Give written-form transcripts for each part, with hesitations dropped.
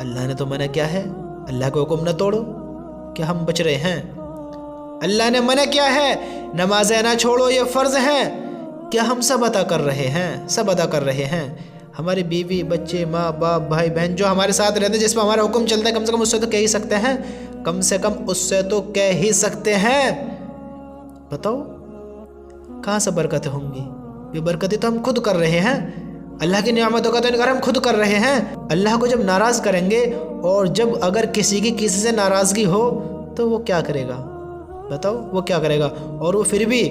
اللہ نے تو منع کیا ہے اللہ کا حکم نہ توڑو، کیا ہم بچ رہے ہیں؟ اللہ نے منع کیا ہے نمازیں نہ چھوڑو، یہ فرض ہیں، کیا ہم سب ادا کر رہے ہیں؟ سب ادا کر رہے ہیں۔ ہماری بیوی بچے ماں باپ بھائی بہن جو ہمارے ساتھ رہتے ہیں، جس پہ ہمارا حکم چلتا ہے، کم سے کم اس سے تو کہہ ہی سکتے ہیں، کم سے کم اس سے تو کہہ ہی سکتے ہیں۔ بتاؤ کہاں سے برکتیں ہوں گی؟ یہ برکتیں تو ہم خود کر رہے ہیں، اللہ کی نعمتوں کا تو انکار ہم خود کر رہے ہیں۔ اللہ کو جب ناراض کریں گے، اور جب اگر کسی کی کسی سے ناراضگی ہو تو وہ کیا کرے گا؟ بتاؤ وہ کیا کرے گا؟ اور وہ پھر بھی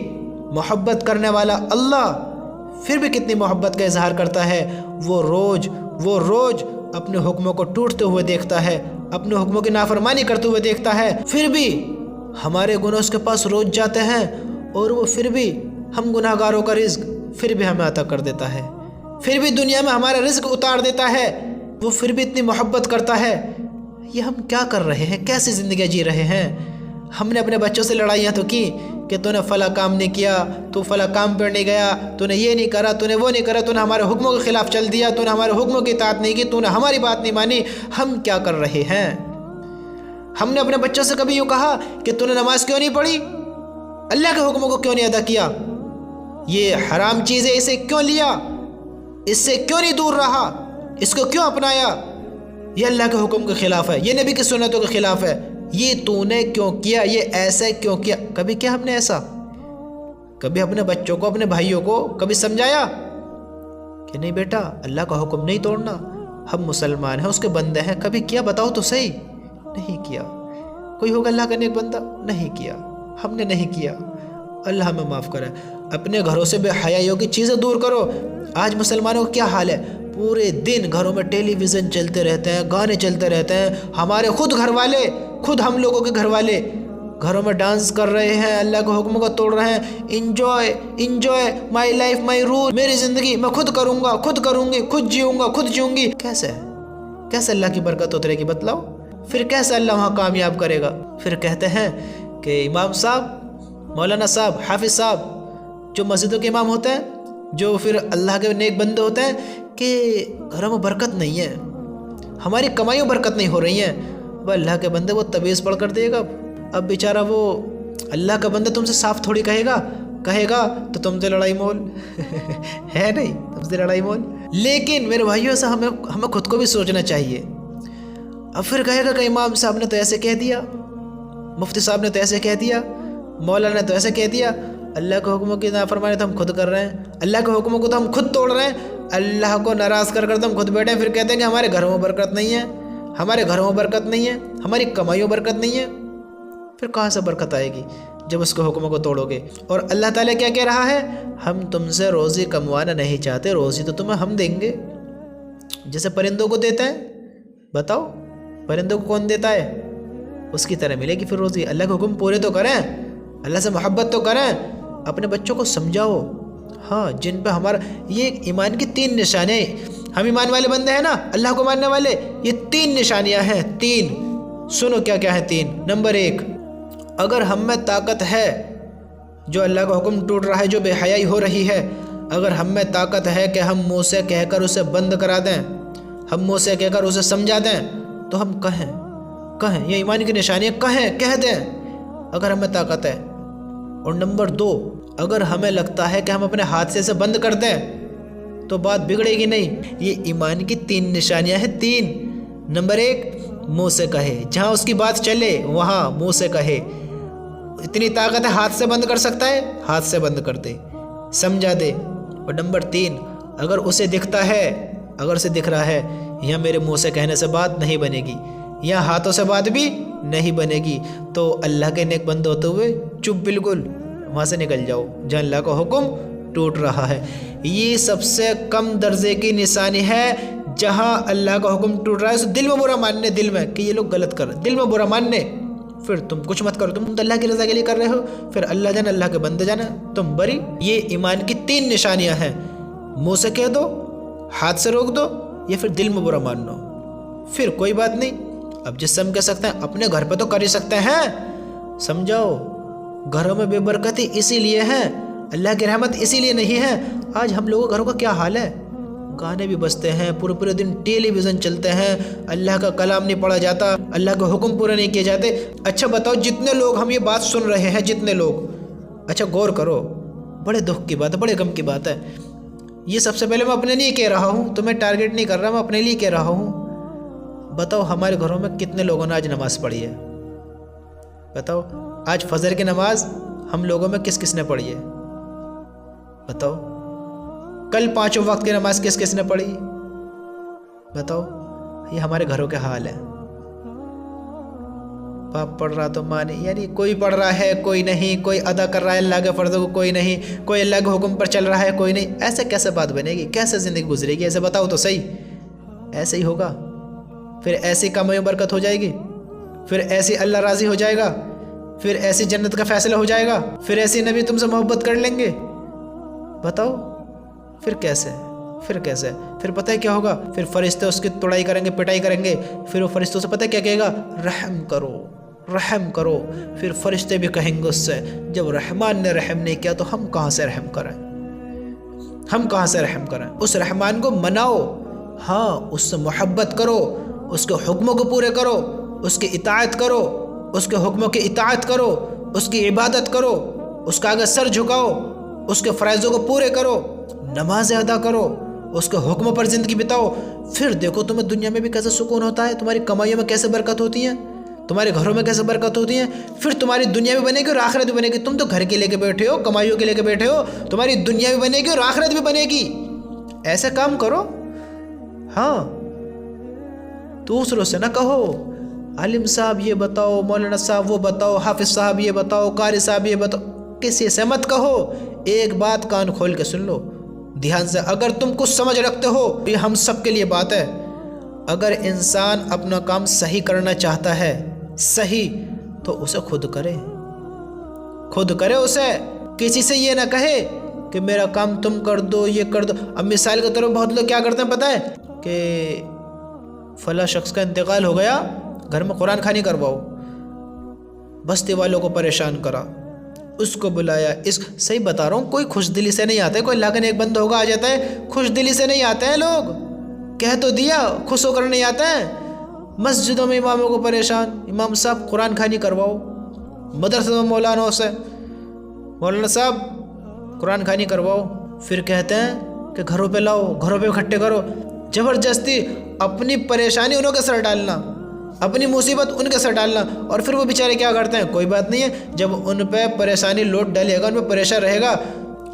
محبت کرنے والا اللہ پھر بھی کتنی محبت کا اظہار کرتا ہے۔ وہ روز اپنے حکموں کو ٹوٹتے ہوئے دیکھتا ہے، اپنے حکموں کی نافرمانی کرتے ہوئے دیکھتا ہے، پھر بھی ہمارے گناہ اس کے پاس روز جاتے ہیں، اور وہ پھر بھی ہم گناہ گاروں کا رزق پھر بھی ہمیں عطا کر دیتا ہے، پھر بھی دنیا میں ہمارا رزق اتار دیتا ہے، وہ پھر بھی اتنی محبت کرتا ہے۔ یہ ہم کیا کر رہے ہیں؟ کیسی زندگی جی رہے ہیں؟ ہم نے اپنے بچوں سے لڑائیاں تو کی کہ تو نے فلاں کام نہیں کیا، تو فلاں کام پر نہیں گیا، تو نے یہ نہیں کرا، تو نے وہ نہیں کرا، تو نے ہمارے حکموں کے خلاف چل دیا، تو نے ہمارے حکموں کی اطاعت نہیں کی، تو نے ہماری بات نہیں مانی۔ ہم کیا کر رہے ہیں؟ ہم نے اپنے بچوں سے کبھی یوں کہا کہ تو نے نماز کیوں نہیں پڑھی؟ اللہ کے حکموں کو کیوں نہیں ادا کیا؟ یہ حرام چیز ہے، اسے کیوں لیا؟ اس سے کیوں نہیں دور رہا؟ اس کو کیوں اپنایا؟ یہ اللہ کے حکم کے خلاف ہے، یہ نبی کی سنتوں کے خلاف ہے، یہ تو نے کیوں کیا؟ یہ ایسے کیوں کیا؟ کبھی کیا ہم نے ایسا؟ کبھی اپنے بچوں کو اپنے بھائیوں کو کبھی سمجھایا کہ نہیں بیٹا اللہ کا حکم نہیں توڑنا، ہم مسلمان ہیں، اس کے بندے ہیں؟ کبھی کیا؟ بتاؤ تو صحیح۔ نہیں کیا۔ کوئی ہوگا اللہ کا نیک بندہ؟ نہیں کیا، ہم نے نہیں کیا۔ اللہ ہمیں معاف کرے۔ اپنے گھروں سے بے حیائیوں کی چیزیں دور کرو۔ آج مسلمانوں کا کیا حال ہے؟ پورے دن گھروں میں ٹیلی ویژن چلتے رہتے ہیں، گانے چلتے رہتے ہیں، ہمارے خود گھر والے، خود ہم لوگوں کے گھر والے گھروں میں ڈانس کر رہے ہیں، اللہ کے حکموں کو توڑ رہے ہیں۔ Enjoy my life my rule, میری زندگی میں خود کروں گا، خود کروں گی، خود جیوں گا، خود جیوں گی۔ کیسے اللہ کی برکت اترے گی؟ بتلاؤ۔ پھر کیسے اللہ وہاں کامیاب کرے گا؟ پھر کہتے ہیں کہ امام صاحب، مولانا صاحب، حافظ صاحب جو مسجدوں کے امام ہوتے ہیں، جو پھر اللہ کے نیک بندے ہوتے ہیں، کہ گھروں میں برکت نہیں ہے، ہماری کمائیوں برکت نہیں ہو رہی ہیں۔ وہ اللہ کے بندے وہ تعویذ پڑھ کر دے گا، اب بیچارہ وہ اللہ کا بندہ تم سے صاف تھوڑی کہے گا تو تم سے لڑائی مول ہے نہیں، تم سے لڑائی مول۔ لیکن میرے بھائیوں سے ہمیں خود کو بھی سوچنا چاہیے۔ اب پھر کہے گا کہ امام صاحب نے تو ایسے کہہ دیا، مفتی صاحب نے تو ایسے کہہ دیا، مولانا نے تو ایسے کہہ دیا۔ اللہ کے حکموں کی نافرمانی تو ہم خود کر رہے ہیں، اللہ کے حکموں کو تو ہم خود توڑ رہے ہیں، اللہ کو ناراض کر تو ہم خود بیٹھے ہیں۔ پھر کہتے ہیں کہ ہمارے گھروں میں برکت نہیں ہے، ہمارے گھروں میں برکت نہیں ہے، ہماری کمائیوں برکت نہیں ہے۔ پھر کہاں سے برکت آئے گی جب اس کے حکموں کو توڑو گے؟ اور اللہ تعالیٰ کیا کہہ رہا ہے؟ ہم تم سے روزی کموانا نہیں چاہتے، روزی تو تمہیں ہم دیں گے، جیسے پرندوں کو دیتے ہیں۔ بتاؤ پرندوں کو کون دیتا ہے؟ اس کی طرح ملے گی پھر روزی۔ اللہ کے حکم پورے تو کریں، اللہ سے محبت تو کریں، اپنے بچوں کو سمجھاؤ۔ ہاں، جن پہ ہمارا یہ ایمان کی 3 نشانیاں، ہم ایمان والے بندے ہیں نا، اللہ کو ماننے والے، یہ 3 نشانیاں ہیں، 3۔ سنو کیا کیا ہے 3۔ نمبر 1، اگر ہم میں طاقت ہے، جو اللہ کا حکم ٹوٹ رہا ہے، جو بے حیائی ہو رہی ہے، اگر ہم میں طاقت ہے کہ ہم منہ سے کہہ کر اسے بند کرا دیں، ہم منہ سے کہہ کر اسے سمجھا دیں، تو ہم کہیں، یہ ایمان کی نشانی ہے، کہہ دیں اگر ہمیں طاقت ہے۔ اور نمبر 2، اگر ہمیں لگتا ہے کہ ہم اپنے ہاتھ سے اسے بند کر دیں تو بات بگڑے گی نہیں۔ یہ ایمان کی 3 نشانیاں ہیں، 3۔ نمبر 1، منہ سے کہے، جہاں اس کی بات چلے وہاں منہ سے کہے۔ اتنی طاقت ہے ہاتھ سے بند کر سکتا ہے، ہاتھ سے بند کر دے، سمجھا دے۔ اور نمبر 3، اگر اسے دکھتا ہے، اگر اسے دکھ رہا ہے یہاں میرے منہ سے کہنے سے بات نہیں بنے گی، یہاں ہاتھوں سے بات بھی نہیں بنے گی، تو اللہ کے نیک بندے ہوتے ہوئے چپ بالکل وہاں سے نکل جاؤ جہاں اللہ کا حکم ٹوٹ رہا ہے۔ یہ سب سے کم درجے کی نشانی ہے، جہاں اللہ کا حکم ٹوٹ رہا ہے تو دل میں برا ماننے، دل میں کہ یہ لوگ غلط کر رہے ہیں، دل میں برا ماننے، پھر تم کچھ مت کرو، تم تو اللہ کی رضا کے لیے کر رہے ہو، پھر اللہ جانا، اللہ کے بندے جانا، تم بری۔ یہ ایمان کی 3 نشانیاں ہیں، منہ سے کہہ دو، ہاتھ سے روک دو، یا پھر دل میں برا مان لو۔ پھر کوئی بات نہیں، اب جس سے ہم کہہ سکتے ہیں اپنے گھر پہ تو کر ہی سکتے ہیں، سمجھاؤ۔ گھروں میں بے برکتی اسی لیے ہے، اللہ کی رحمت اسی لیے نہیں ہے۔ آج ہم لوگوں کے گھروں کا کیا حال ہے؟ گانے بھی بجتے ہیں، پورے پورے دن ٹیلی ویژن چلتے ہیں، اللہ کا کلام نہیں پڑھا جاتا، اللہ کے حکم پورے نہیں کیے جاتے۔ اچھا بتاؤ، جتنے لوگ ہم یہ بات سن رہے ہیں، جتنے لوگ، اچھا غور کرو، بڑے دکھ کی بات ہے، بڑے غم کی بات ہے۔ یہ سب سے پہلے میں اپنے لیے کہہ رہا ہوں، تو میں ٹارگیٹ نہیں کر رہا، میں اپنے لیے کہہ رہا ہوں۔ بتاؤ ہمارے گھروں میں کتنے لوگوں نے آج نماز پڑھی ہے؟ بتاؤ آج فجر کی نماز ہم لوگوں میں کس کس نے پڑھی ہے؟ بتاؤ کل 5 وقت کی نماز کس کس نے پڑھی؟ بتاؤ، یہ ہمارے گھروں کے حال ہے۔ باپ پڑھ رہا تو ماں نہیں، یعنی کوئی پڑھ رہا ہے کوئی نہیں، کوئی ادا کر رہا ہے اللہ کے فرضوں کو کوئی نہیں، کوئی اللہ کے حکم پر چل رہا ہے کوئی نہیں۔ ایسے کیسے بات بنے گی؟ کیسے زندگی گزرے گی؟ ایسے بتاؤ تو صحیح۔ ایسے ہی ہوگا، پھر ایسی کمائی میں برکت ہو جائے گی، پھر ایسی اللہ راضی ہو جائے گا، پھر ایسی جنت کا فیصلہ ہو جائے گا، پھر ایسی نبی تم سے محبت کر لیں گے؟ بتاؤ پھر کیسے؟ پھر پتہ ہے کیا ہوگا؟ پھر فرشتے اس کی توڑائی کریں گے، پٹائی کریں گے، پھر وہ فرشتوں سے پتہ ہے کیا کہے گا؟ رحم کرو، رحم کرو۔ پھر فرشتے بھی کہیں گے اس سے، جب رحمان نے رحم نہیں کیا تو ہم کہاں سے رحم کریں؟ ہم کہاں سے رحم کریں؟ اس رحمان کو مناؤ، ہاں اس سے محبت کرو، اس کے حکموں کو پورے کرو، اس کی اطاعت کرو، اس کے حکموں کی اطاعت کرو، اس کی عبادت کرو، اس کا آگے سر جھکاؤ، اس کے فرائضوں کو پورے کرو، نمازیں ادا کرو، اس کے حکموں پر زندگی بتاؤ۔ پھر دیکھو تمہیں دنیا میں بھی کیسے سکون ہوتا ہے، تمہاری کمائیوں میں کیسے برکت ہوتی ہے، تمہارے گھروں میں کیسے برکت ہوتی ہے، پھر تمہاری دنیا بھی بنے گی اور آخرت بھی بنے گی۔ تم تو گھر کے لے کے بیٹھے ہو، کمائیوں کے لے کے بیٹھے ہو، تمہاری دنیا بھی بنے گی اور آخرت بھی بنے گی۔ ایسے کام کرو، ہاں دوسروں سے نہ کہو عالم صاحب یہ بتاؤ، مولانا صاحب وہ بتاؤ، حافظ صاحب یہ بتاؤ، قاری صاحب یہ بتاؤ، کسی سے مت کہو۔ ایک بات کان کھول کے سن لو دھیان سے، اگر تم کچھ سمجھ رکھتے ہو، یہ ہم سب کے لیے بات ہے۔ اگر انسان اپنا کام صحیح کرنا چاہتا ہے، صحیح، تو اسے خود کرے اسے، کسی سے یہ نہ کہے کہ میرا کام تم کر دو، یہ کر دو۔ اب مثال کے طور پر بہت لوگ کیا کرتے ہیں پتہ ہے کہ فلاں شخص کا انتقال ہو گیا، گھر میں قرآن خوانی کرواؤ، بستی والوں کو پریشان کرا، اس کو بلایا، صحیح بتا رہا ہوں، کوئی خوش دلی سے نہیں آتا ہے، کوئی اللہ کا نیک بندہ ہوگا آ جاتا ہے، خوش دلی سے نہیں آتے ہیں لوگ، کہہ تو دیا، خوش ہو کر نہیں آتے ہیں۔ مسجدوں میں اماموں کو پریشان، امام صاحب قرآن خوانی کرواؤ، مدرسے میں مولانا سے، مولانا صاحب قرآن خوانی کرواؤ، پھر کہتے ہیں کہ گھروں پہ لاؤ، گھروں پہ اکٹھے کرو، زبردستی اپنی پریشانی انہوں کے سر ڈالنا، اپنی مصیبت ان کے سر ڈالنا، اور پھر وہ بیچارے کیا کرتے ہیں؟ کوئی بات نہیں ہے، جب ان پہ پریشانی لوٹ ڈالے گا، ان پہ پریشان رہے گا،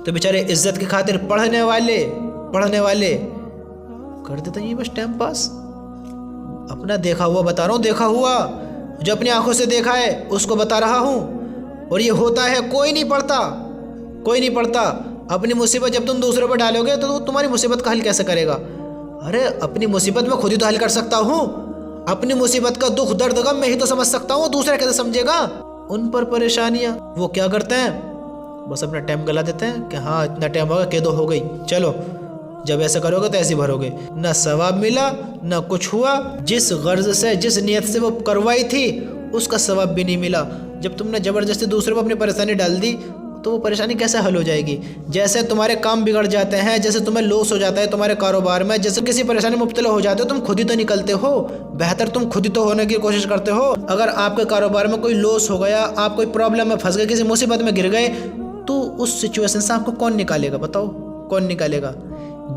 تو بیچارے عزت کی خاطر پڑھنے والے کر دیتے ہیں یہ بس ٹائم پاس۔ اپنا دیکھا ہوا بتا رہا ہوں، دیکھا ہوا جو اپنی آنکھوں سے دیکھا ہے اس کو بتا رہا ہوں، اور یہ ہوتا ہے، کوئی نہیں پڑھتا۔ اپنی مصیبت جب تم دوسروں پہ ڈالو گے تو تمہاری مصیبت کا حل کیسے کرے گا؟ ارے اپنی مصیبت میں خود ہی تو حل کر سکتا ہوں، اپنی مصیبت کا دکھ درد غم میں ہی تو سمجھ سکتا ہوں، دوسرا کیسے سمجھے گا؟ ان پر پریشانیاں، وہ کیا کرتے ہیں؟ بس اپنا ٹائم گلا دیتے ہیں کہ ہاں اتنا ٹائم ہوگا، کہہ دو ہو گئی، چلو جب ایسا کرو گے تو ایسے بھرو گے، نہ ثواب ملا نہ کچھ ہوا، جس غرض سے جس نیت سے وہ کروائی تھی اس کا ثواب بھی نہیں ملا۔ جب تم نے زبردستی دوسرے کو اپنی پریشانی ڈال دی تو وہ پریشانی کیسے حل ہو جائے گی؟ جیسے تمہارے کام بگڑ جاتے ہیں، جیسے تمہیں لاس ہو جاتا ہے تمہارے کاروبار میں، جیسے کسی پریشانی میں مبتلا ہو جاتے ہو، تم خود ہی تو نکلتے ہو، بہتر تم خود ہی تو ہونے کی کوشش کرتے ہو۔ اگر آپ کے کاروبار میں کوئی لاس ہو گیا، آپ کوئی پرابلم میں پھنس گئے، کسی مصیبت میں گر گئے، تو اس سچویشن سے آپ کو کون نکالے گا؟ بتاؤ کون نکالے گا؟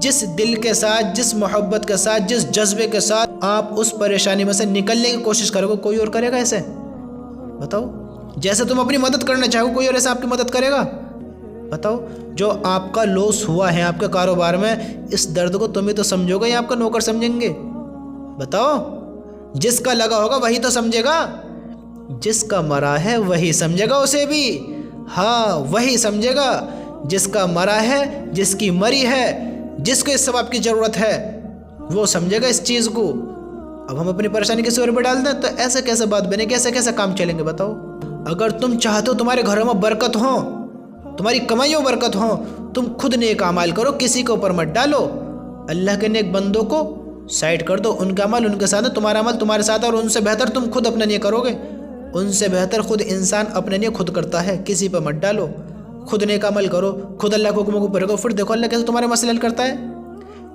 جس دل کے ساتھ، جس محبت کے ساتھ، جس جذبے کے ساتھ آپ اس پریشانی میں سے نکلنے کی کوشش کرو گے، کوئی اور کرے گا ایسے؟ بتاؤ، جیسے تم اپنی مدد کرنا چاہو کوئی اور ایسے آپ کی مدد کرے گا؟ بتاؤ، جو آپ کا لاس ہوا ہے آپ کے کاروبار میں، اس درد کو تم ہی تو سمجھو گے یا آپ کا نوکر سمجھیں گے؟ بتاؤ، جس کا لگا ہوگا وہی تو سمجھے گا، جس کا مرا ہے وہی سمجھے گا اسے بھی، ہاں وہی سمجھے گا، جس کا مرا ہے، جس کی مری ہے، جس کو اس ثواب کی ضرورت ہے، وہ سمجھے گا اس چیز کو۔ اب ہم اپنی پریشانی کسی اور پہ ڈال دیں تو ایسے کیسے بات بنے گی، ایسے کیسے کام چلیں گے؟ بتاؤ، اگر تم چاہتے ہو تمہارے گھروں میں برکت ہو، تمہاری کمائیوں میں برکت ہو، تم خود نیک اعمال کرو، کسی کے اوپر مت ڈالو، اللہ کے نیک بندوں کو سائڈ کر دو، ان کا عمل ان کے ساتھ ہے، تمہارا عمل تمہارے ساتھ ہے، اور ان سے بہتر تم خود اپنے لیے کرو گے، ان سے بہتر خود انسان اپنے لیے خود کرتا ہے، کسی پہ مت ڈالو، خود نیک عمل کرو، خود اللہ کے حکموں کو پورے کرو، پھر دیکھو اللہ کیسے تمہارے مسئلے حل کرتا ہے۔